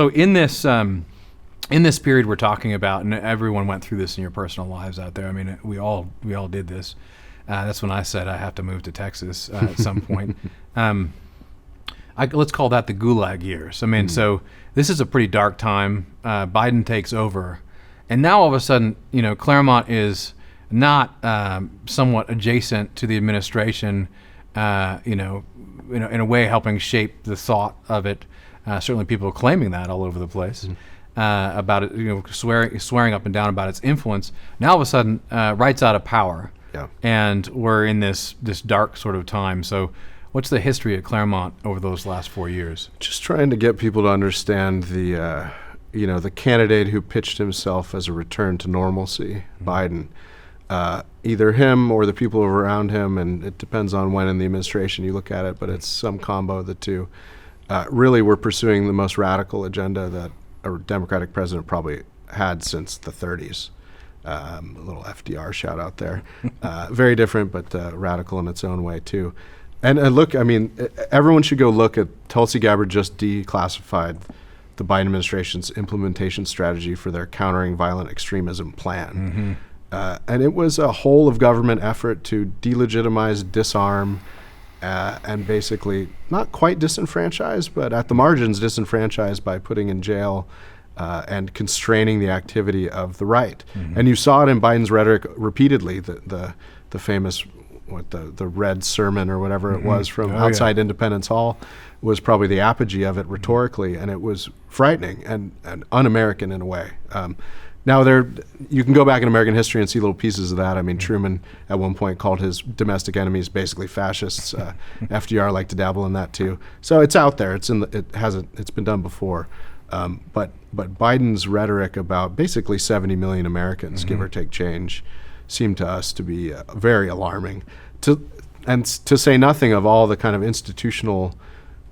So in this period we're talking about, and everyone went through this in your personal lives out there. I mean, we all did this. That's when I said I have to move to Texas at some point. Let's call that the Gulag years. I mean, so this is a pretty dark time. Biden takes over, and now all of a sudden, Claremont is not somewhat adjacent to the administration. In a way, helping shape the thought of it. Certainly, people are claiming that all over the place about it. Swearing up and down about its influence. Now, all of a sudden, right's out of power, and we're in this dark sort of time. So, what's the history at Claremont over those last 4 years? Just trying to get people to understand the candidate who pitched himself as a return to normalcy, Biden. Either him or the people around him, and it depends on when in the administration you look at it, but it's some combo of the two. Really, we're pursuing the most radical agenda that a Democratic president probably had since the 30s. A little FDR shout out there. Very different, but radical in its own way, too. And look, I mean, everyone should go look at Tulsi Gabbard just declassified the Biden administration's implementation strategy for their countering violent extremism plan. And it was a whole of government effort to delegitimize, disarm, and basically not quite disenfranchise, but at the margins disenfranchise by putting in jail and constraining the activity of the right. And you saw it in Biden's rhetoric repeatedly, the famous the red sermon or whatever it was from outside Independence Hall was probably the apogee of it rhetorically, and it was frightening and un-American in a way. Now, you can go back in American history and see little pieces of that. I mean, Truman at one point called his domestic enemies basically fascists. FDR liked to dabble in that too. So it's out there. It's been done before. But Biden's rhetoric about basically 70 million Americans, give or take change, seemed to us to be very alarming. To say nothing of all the kind of institutional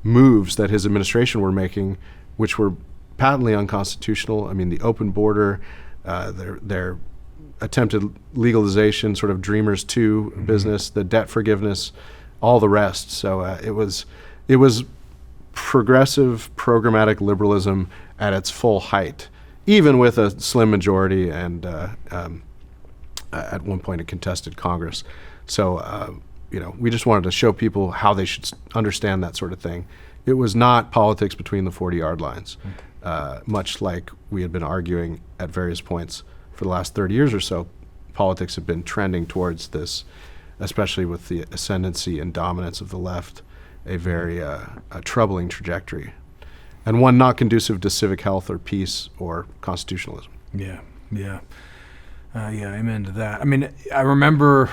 moves that his administration were making, which were patently unconstitutional. I mean, the open border, their attempted legalization, sort of Dreamers 2 business, the debt forgiveness, all the rest. So it was progressive, programmatic liberalism at its full height, even with a slim majority and at one point a contested Congress. So we just wanted to show people how they should understand that sort of thing. It was not politics between the 40-yard lines. Much like we had been arguing at various points for the last 30 years or so, politics have been trending towards this, especially with the ascendancy and dominance of the left, a very troubling trajectory, and one not conducive to civic health or peace or constitutionalism. Yeah, amen to that. I mean, I remember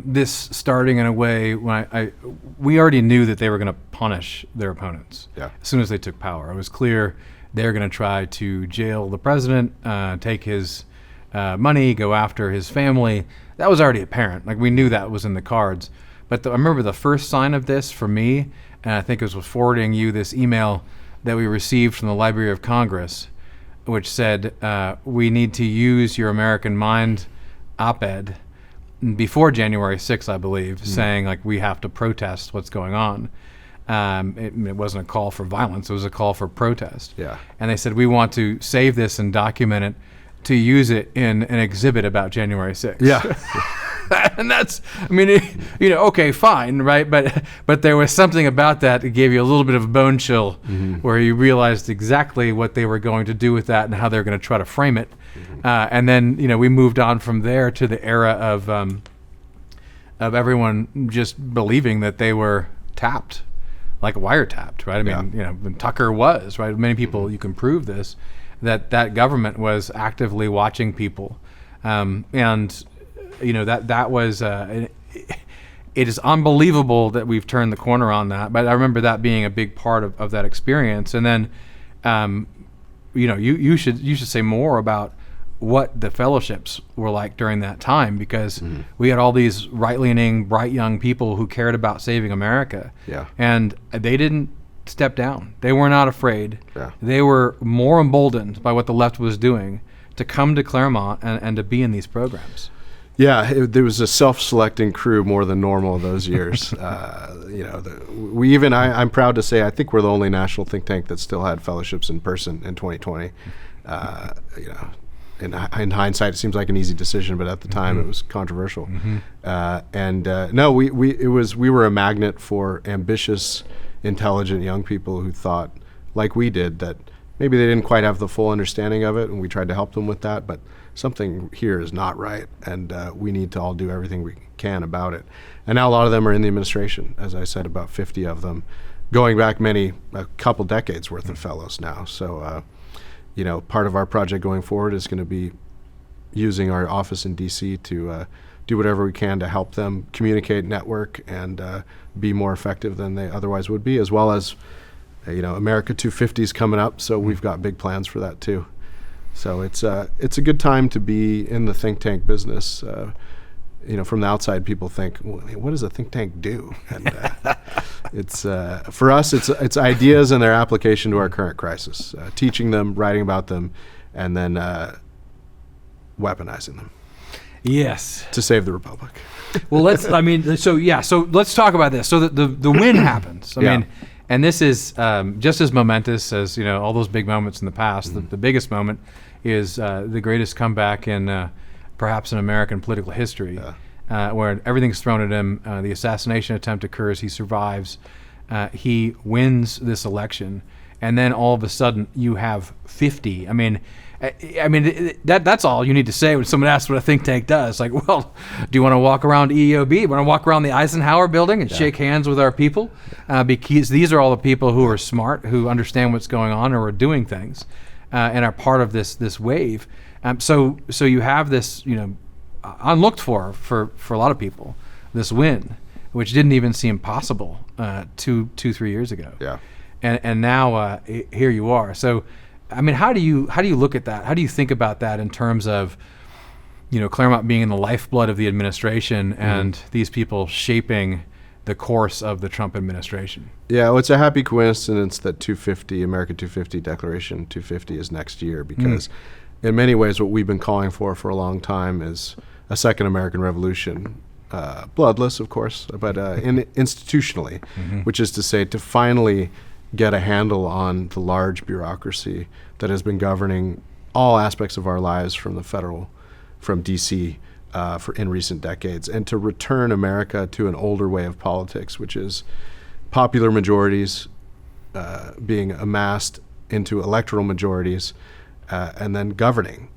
this starting in a way when we already knew that they were going to punish their opponents as soon as they took power. It was clear they're going to try to jail the president, take his money, go after his family. That was already apparent. Like, we knew that was in the cards. But I remember the first sign of this for me, and I think it was forwarding you this email that we received from the Library of Congress, which said, we need to use your American Mind op-ed before January 6th, I believe, saying, like, we have to protest what's going on. It wasn't a call for violence. It was a call for protest. Yeah. And they said, we want to save this and document it to use it in an exhibit about January 6th. Yeah. And that's, I mean, okay, fine, right? But there was something about that that gave you a little bit of a bone chill, where you realized exactly what they were going to do with that and how they were going to try to frame it. And then, we moved on from there to the era of everyone just believing that they were tapped, like wiretapped, right? I mean, when Tucker was, right? Many people, you can prove this, that government was actively watching people. That was, it is unbelievable that we've turned the corner on that. But I remember that being a big part of that experience. And then, you should say more about what the fellowships were like during that time, because we had all these right-leaning, bright young people who cared about saving America. Yeah. And they didn't step down. They were not afraid. Yeah. They were more emboldened by what the left was doing to come to Claremont and to be in these programs. There was a self-selecting crew more than normal those years. I'm proud to say I think we're the only national think tank that still had fellowships in person in 2020. In hindsight, it seems like an easy decision, but at the time it was controversial. We were a magnet for ambitious, intelligent young people who thought, like we did, that maybe they didn't quite have the full understanding of it, and we tried to help them with that, but something here is not right, and we need to all do everything we can about it. And now a lot of them are in the administration, as I said, about 50 of them, going back a couple decades worth of fellows now. So, part of our project going forward is going to be using our office in DC to do whatever we can to help them communicate, network, and be more effective than they otherwise would be, as well as, America 250 is coming up, so we've got big plans for that too. So it's a good time to be in the think tank business. From the outside, people think, well, what does a think tank do? And it's for us, it's ideas and their application to our current crisis, teaching them, writing about them, and then weaponizing them. Yes. To save the republic. Well, let's talk about this. So the win happens. I mean, and this is just as momentous as all those big moments in the past. The biggest moment is the greatest comeback in perhaps in American political history, where everything's thrown at him. The assassination attempt occurs. He survives. He wins this election, and then all of a sudden you have 50. I mean, that's all you need to say when someone asks what a think tank does. Like, well, do you want to walk around EOB? Do you want to walk around the Eisenhower building and shake hands with our people? Because these are all the people who are smart, who understand what's going on, or are doing things, and are part of this wave. So you have this, unlooked for a lot of people, this win, which didn't even seem possible 2-3 years ago. Yeah. And now here you are. So, I mean, how do you look at that? How do you think about that in terms of, Claremont being in the lifeblood of the administration and these people shaping the course of the Trump administration? Yeah, well, it's a happy coincidence that America 250 Declaration 250 is next year, because in many ways what we've been calling for a long time is a second American Revolution, bloodless, of course, but institutionally, which is to say, to finally get a handle on the large bureaucracy that has been governing all aspects of our lives from DC in recent decades, and to return America to an older way of politics, which is popular majorities being amassed into electoral majorities, and then governing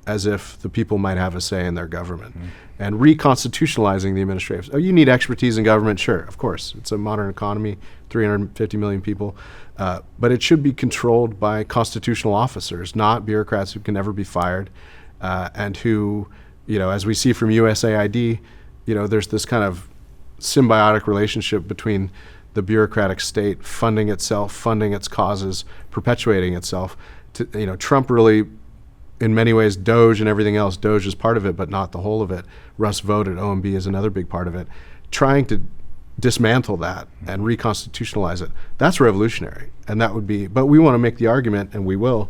as if the people might have a say in their government, and reconstitutionalizing the administration. Oh, you need expertise in government? Sure, of course. It's a modern economy, 350 million people, but it should be controlled by constitutional officers, not bureaucrats who can never be fired, and who, as we see from USAID, there's this kind of symbiotic relationship between the bureaucratic state funding itself, funding its causes, perpetuating itself. Trump really, in many ways, Doge and everything else, Doge is part of it, but not the whole of it. Russ Vought at OMB is another big part of it. Trying to dismantle that and reconstitutionalize it, that's revolutionary. And that would be, but we want to make the argument, and we will,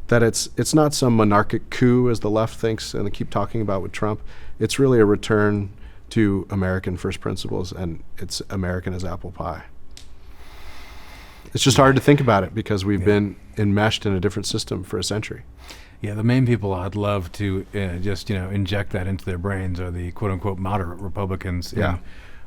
that it's not some monarchic coup as the left thinks and they keep talking about with Trump. It's really a return to American first principles, and it's American as apple pie. It's just hard to think about it because we've been enmeshed in a different system for a century. Yeah, the main people I'd love to just inject that into their brains are the quote unquote moderate Republicans in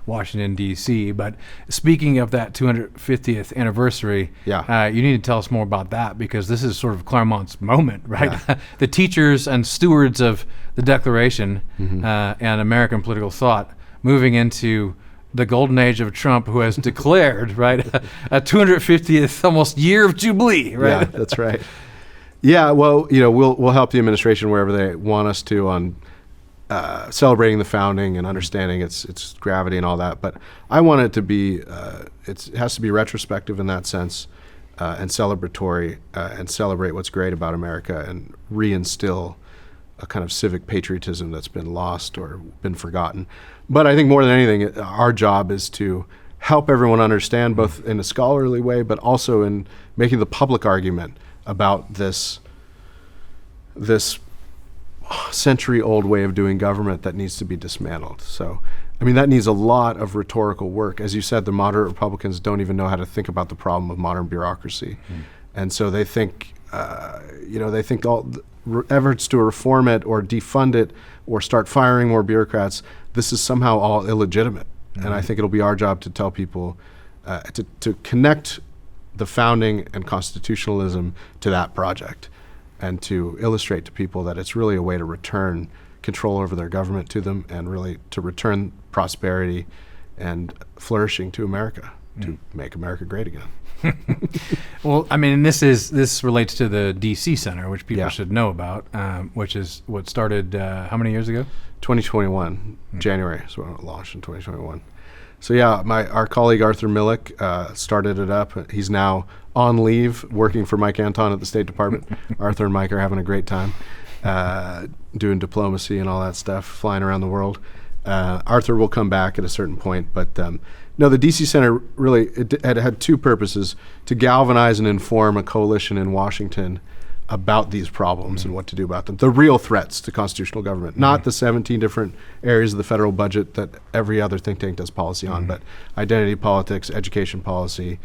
Washington, D.C. But speaking of that 250th anniversary, you need to tell us more about that, because this is sort of Claremont's moment, right? Yeah. The teachers and stewards of the Declaration and American political thought moving into the golden age of Trump, who has declared, right, a 250th almost year of Jubilee, right? Yeah, that's right. Yeah, well, we'll help the administration wherever they want us to on celebrating the founding and understanding its gravity and all that. But I want it to be, it has to be retrospective in that sense, and celebratory, and celebrate what's great about America and reinstill a kind of civic patriotism that's been lost or been forgotten. But I think more than anything, our job is to help everyone understand, both in a scholarly way, but also in making the public argument about this century-old way of doing government that needs to be dismantled. So, I mean, that needs a lot of rhetorical work. As you said, the moderate Republicans don't even know how to think about the problem of modern bureaucracy. And so they think, they think all efforts to reform it or defund it or start firing more bureaucrats, this is somehow all illegitimate. And I think it'll be our job to tell people, to connect the founding and constitutionalism to that project, and to illustrate to people that it's really a way to return control over their government to them, and really to return prosperity and flourishing to America, to make America great again. Well, I mean, this relates to the D.C. Center, which people should know about, which is what started how many years ago? 2021, January, so it launched in 2021. So yeah, our colleague Arthur Millick started it up. He's now on leave, working for Mike Anton at the State Department. Arthur and Mike are having a great time doing diplomacy and all that stuff, flying around the world. Arthur will come back at a certain point, but no, the DC Center really it had two purposes: to galvanize and inform a coalition in Washington about these problems and what to do about them. The real threats to constitutional government, not the 17 different areas of the federal budget that every other think tank does policy on, but identity politics, education policy,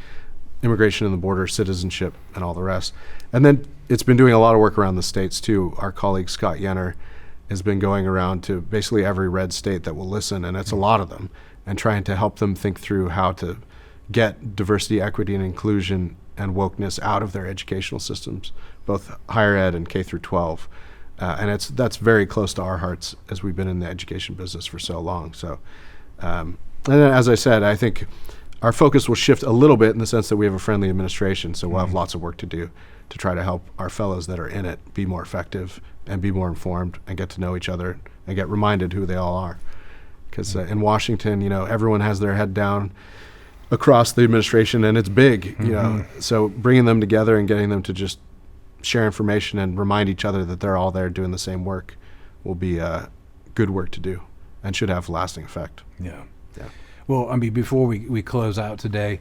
immigration and the border, citizenship, and all the rest. And then it's been doing a lot of work around the states too. Our colleague Scott Yenner has been going around to basically every red state that will listen, and it's a lot of them, and trying to help them think through how to get diversity, equity, and inclusion and wokeness out of their educational systems, both higher ed and K through 12. And that's very close to our hearts, as we've been in the education business for so long. So, and then, as I said, I think our focus will shift a little bit in the sense that we have a friendly administration, so we'll have lots of work to do to try to help our fellows that are in it be more effective and be more informed and get to know each other and get reminded who they all are. Because in Washington, everyone has their head down across the administration, and it's big, so bringing them together and getting them to just share information and remind each other that they're all there doing the same work will be good work to do and should have lasting effect. Yeah. Well, I mean, before we close out today,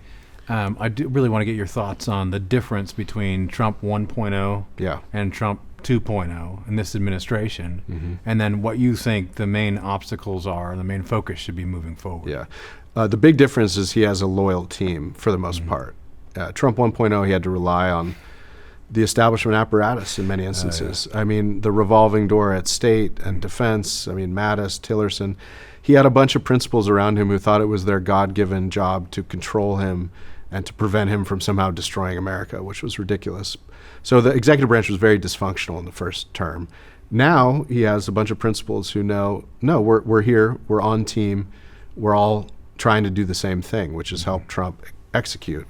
I do really want to get your thoughts on the difference between Trump 1.0 and Trump 2.0 in this administration, and then what you think the main obstacles are, the main focus should be moving forward. Yeah. The big difference is he has a loyal team for the most part. Trump 1.0, he had to rely on the establishment apparatus in many instances. I mean, the revolving door at state and defense, Mattis, Tillerson. He had a bunch of principals around him who thought it was their God-given job to control him and to prevent him from somehow destroying America, which was ridiculous. So the executive branch was very dysfunctional in the first term. Now he has a bunch of principals who know, no, we're here, we're on team, we're all trying to do the same thing, which is help Trump execute.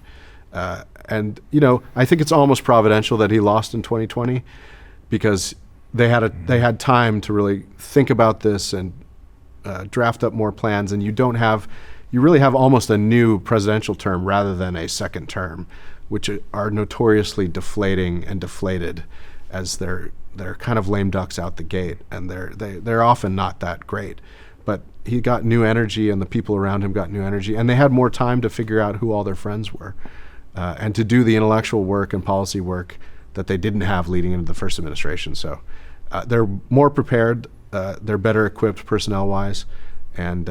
And I think it's almost providential that he lost in 2020, because they had time to really think about this and draft up more plans. And you really have almost a new presidential term rather than a second term, which are notoriously deflating and deflated, as they're kind of lame ducks out the gate, and they're often not that great. But he got new energy, and the people around him got new energy, and they had more time to figure out who all their friends were, and to do the intellectual work and policy work that they didn't have leading into the first administration. So they're more prepared, they're better equipped personnel-wise, and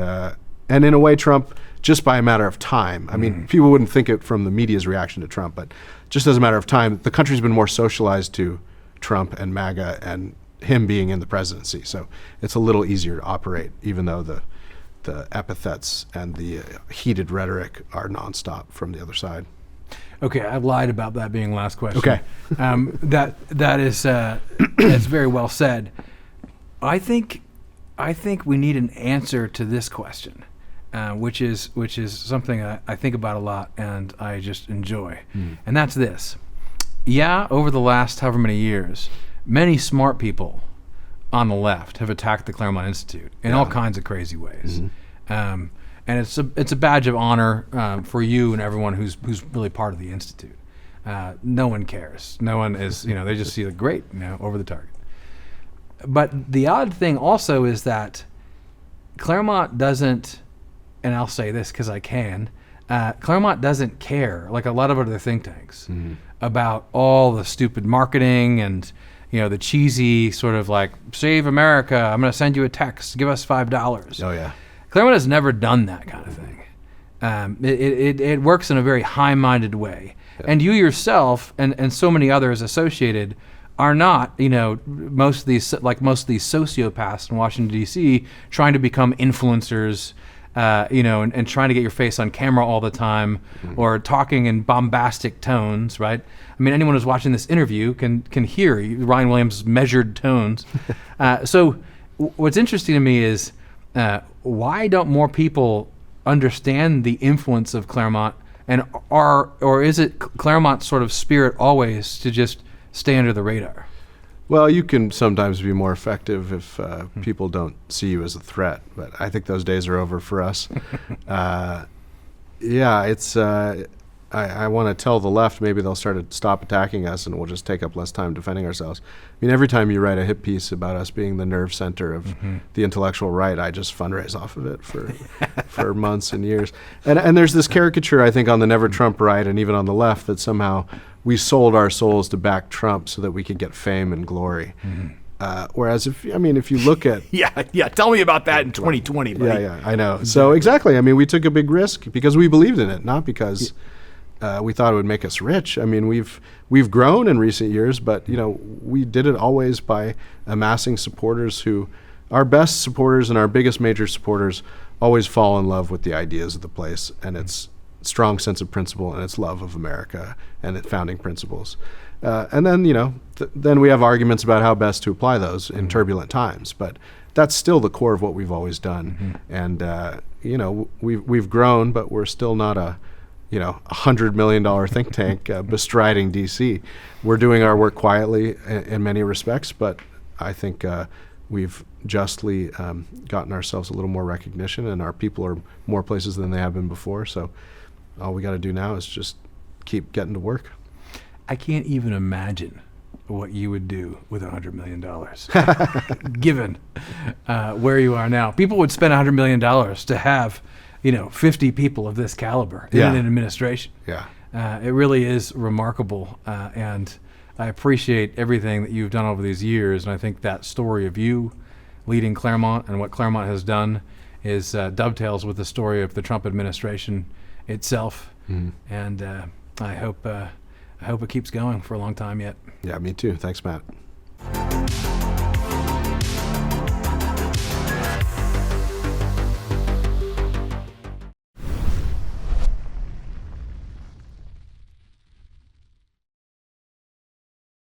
in a way, Trump, just by a matter of time, I mean, people wouldn't think it from the media's reaction to Trump, but just as a matter of time, the country's been more socialized to Trump and MAGA and him being in the presidency. So it's a little easier to operate, even though the epithets and the heated rhetoric are nonstop from the other side. Okay, I lied about that being last question. Okay. That is that's very well said. I think we need an answer to this question, which is something I think about a lot and I just enjoy, and that's this. Yeah, over the last however many years, many smart people on the left have attacked the Claremont Institute in all kinds of crazy ways. And it's a badge of honor for you and everyone who's really part of the Institute. No one cares. No one is, they just see the great, over the target. But the odd thing also is that Claremont doesn't, and I'll say this because I can, Claremont doesn't care, like a lot of other think tanks, about all the stupid marketing and the cheesy sort of like, save America, I'm going to send you a text, give us $5. Oh, yeah. Claremont has never done that kind of thing. It works in a very high-minded way. Yeah. And you yourself and so many others associated are not, most of these sociopaths in Washington, D.C., trying to become influencers, and trying to get your face on camera all the time, or talking in bombastic tones, right? I mean, anyone who's watching this interview can hear Ryan Williams' measured tones. So what's interesting to me is why don't more people understand the influence of Claremont, or is it Claremont's sort of spirit always to just stay under the radar? Well, you can sometimes be more effective if people don't see you as a threat, but I think those days are over for us. It's I want to tell the left maybe they'll stop attacking us and we'll just take up less time defending ourselves. I mean, every time you write a hit piece about us being the nerve center of the intellectual right, I just fundraise off of it for months and years. And there's this caricature, I think, on the Never Trump right and even on the left that somehow we sold our souls to back Trump so that we could get fame and glory. Whereas if you look at tell me about that in 2020, buddy. I know. Exactly. So exactly, I mean, we took a big risk because we believed in it, not because we thought it would make us rich. I mean, we've grown in recent years, but we did it always by amassing supporters who, our best supporters and our biggest major supporters, always fall in love with the ideas of the place and its strong sense of principle and its love of America and its founding principles. And then then we have arguments about how best to apply those in turbulent times, but that's still the core of what we've always done. And we've grown, but we're still not a $100 million think tank bestriding DC. We're doing our work quietly in many respects, but I think we've justly gotten ourselves a little more recognition, and our people are more places than they have been before. So all we got to do now is just keep getting to work. I can't even imagine what you would do with $100 million, given where you are now. People would spend $100 million to have 50 people of this caliber in an administration. It really is remarkable, and I appreciate everything that you've done over these years, and I think that story of you leading Claremont and what Claremont has done is dovetails with the story of the Trump administration itself, and I hope it keeps going for a long time yet. Yeah, me too. Thanks, Matt.